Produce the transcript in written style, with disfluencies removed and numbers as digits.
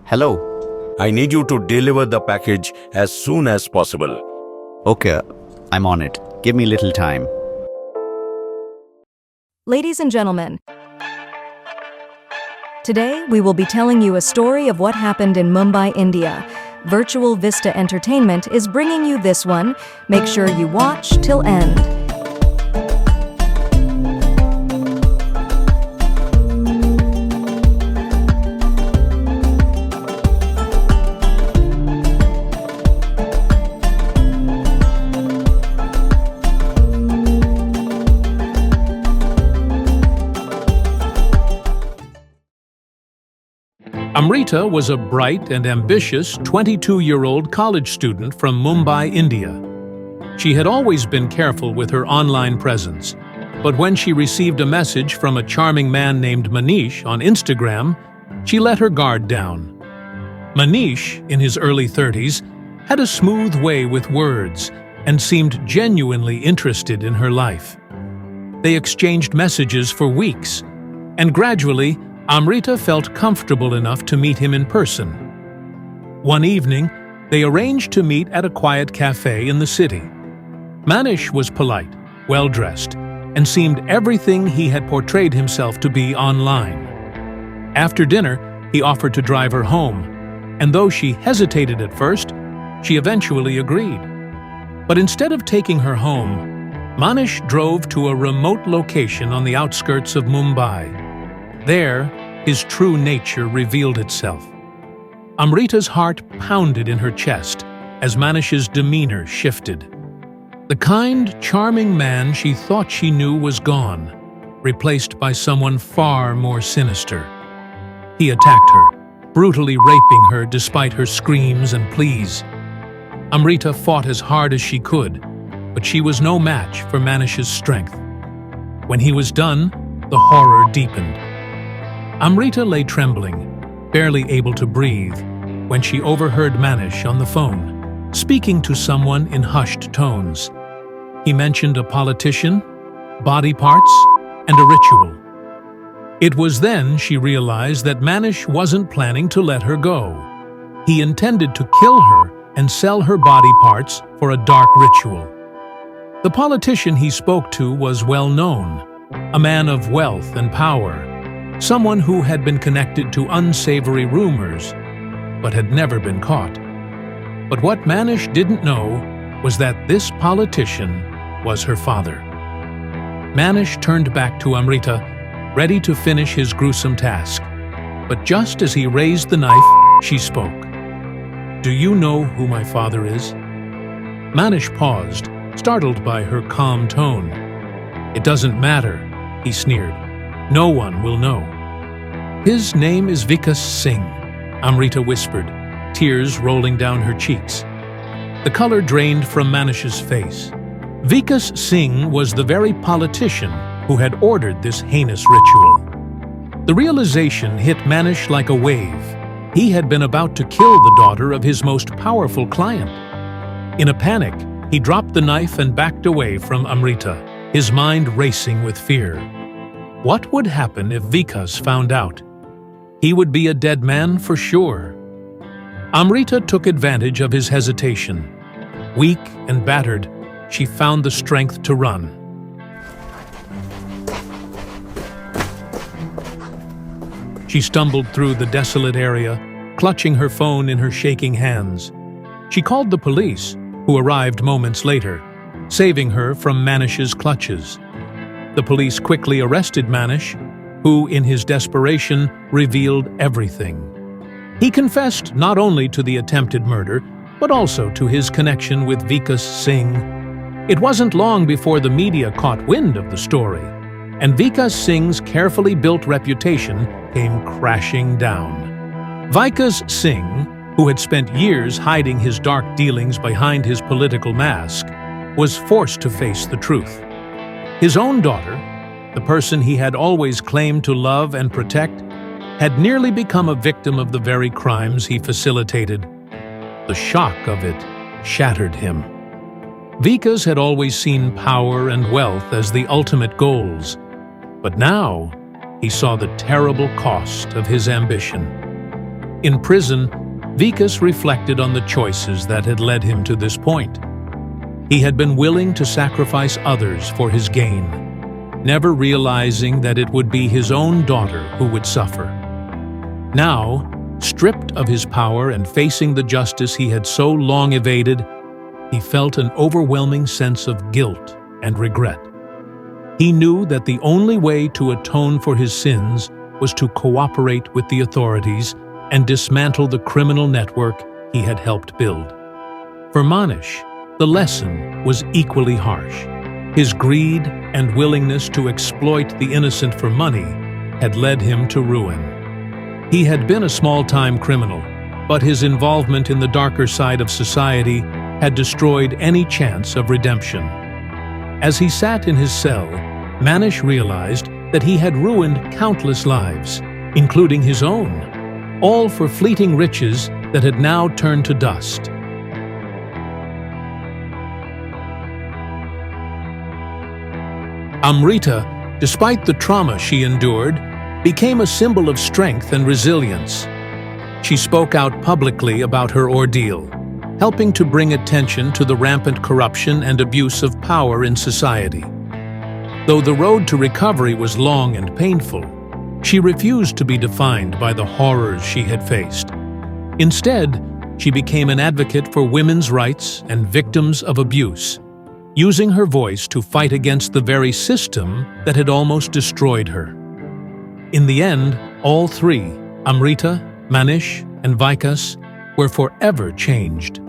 Hello. I need you to deliver the package as soon as possible. Okay, I'm on it. Give me a little time. Ladies and gentlemen, today we will be telling you a story of what happened in Mumbai, India. Virtual Vista Entertainment is bringing you this one. Make sure you watch till end. Amrita was a bright and ambitious 22-year-old college student from Mumbai, India. She had always been careful with her online presence, but when she received a message from a charming man named Manish on Instagram, she let her guard down. Manish, in his early 30s, had a smooth way with words and seemed genuinely interested in her life. They exchanged messages for weeks, and gradually, Amrita felt comfortable enough to meet him in person. One evening, they arranged to meet at a quiet cafe in the city. Manish was polite, well-dressed, and seemed everything he had portrayed himself to be online. After dinner, he offered to drive her home, and though she hesitated at first, she eventually agreed. But instead of taking her home, Manish drove to a remote location on the outskirts of Mumbai. There, his true nature revealed itself. Amrita's heart pounded in her chest as Manish's demeanor shifted. The kind, charming man she thought she knew was gone, replaced by someone far more sinister. He attacked her, brutally raping her despite her screams and pleas. Amrita fought as hard as she could, but she was no match for Manish's strength. When he was done, the horror deepened. Amrita lay trembling, barely able to breathe, when she overheard Manish on the phone, speaking to someone in hushed tones. He mentioned a politician, body parts, and a ritual. It was then she realized that Manish wasn't planning to let her go. He intended to kill her and sell her body parts for a dark ritual. The politician he spoke to was well known, a man of wealth and power, someone who had been connected to unsavory rumors, but had never been caught. But what Manish didn't know was that this politician was her father. Manish turned back to Amrita, ready to finish his gruesome task. But just as he raised the knife, she spoke. "Do you know who my father is?" Manish paused, startled by her calm tone. "It doesn't matter," he sneered. "No one will know." "His name is Vikas Singh," Amrita whispered, tears rolling down her cheeks. The color drained from Manish's face. Vikas Singh was the very politician who had ordered this heinous ritual. The realization hit Manish like a wave. He had been about to kill the daughter of his most powerful client. In a panic, he dropped the knife and backed away from Amrita, his mind racing with fear. What would happen if Vikas found out? He would be a dead man for sure. Amrita took advantage of his hesitation. Weak and battered, she found the strength to run. She stumbled through the desolate area, clutching her phone in her shaking hands. She called the police, who arrived moments later, saving her from Manish's clutches. The police quickly arrested Manish, who, in his desperation, revealed everything. He confessed not only to the attempted murder, but also to his connection with Vikas Singh. It wasn't long before the media caught wind of the story, and Vikas Singh's carefully built reputation came crashing down. Vikas Singh, who had spent years hiding his dark dealings behind his political mask, was forced to face the truth. His own daughter, the person he had always claimed to love and protect, had nearly become a victim of the very crimes he facilitated. The shock of it shattered him. Vikas had always seen power and wealth as the ultimate goals, but now he saw the terrible cost of his ambition. In prison, Vikas reflected on the choices that had led him to this point. He had been willing to sacrifice others for his gain, never realizing that it would be his own daughter who would suffer. Now, stripped of his power and facing the justice he had so long evaded, he felt an overwhelming sense of guilt and regret. He knew that the only way to atone for his sins was to cooperate with the authorities and dismantle the criminal network he had helped build. For Manish, the lesson was equally harsh. His greed and willingness to exploit the innocent for money had led him to ruin. He had been a small-time criminal, but his involvement in the darker side of society had destroyed any chance of redemption. As he sat in his cell, Manish realized that he had ruined countless lives, including his own, all for fleeting riches that had now turned to dust. Amrita, despite the trauma she endured, became a symbol of strength and resilience. She spoke out publicly about her ordeal, helping to bring attention to the rampant corruption and abuse of power in society. Though the road to recovery was long and painful, she refused to be defined by the horrors she had faced. Instead, she became an advocate for women's rights and victims of abuse, using her voice to fight against the very system that had almost destroyed her. In the end, all three, Amrita, Manish, and Vikas, were forever changed.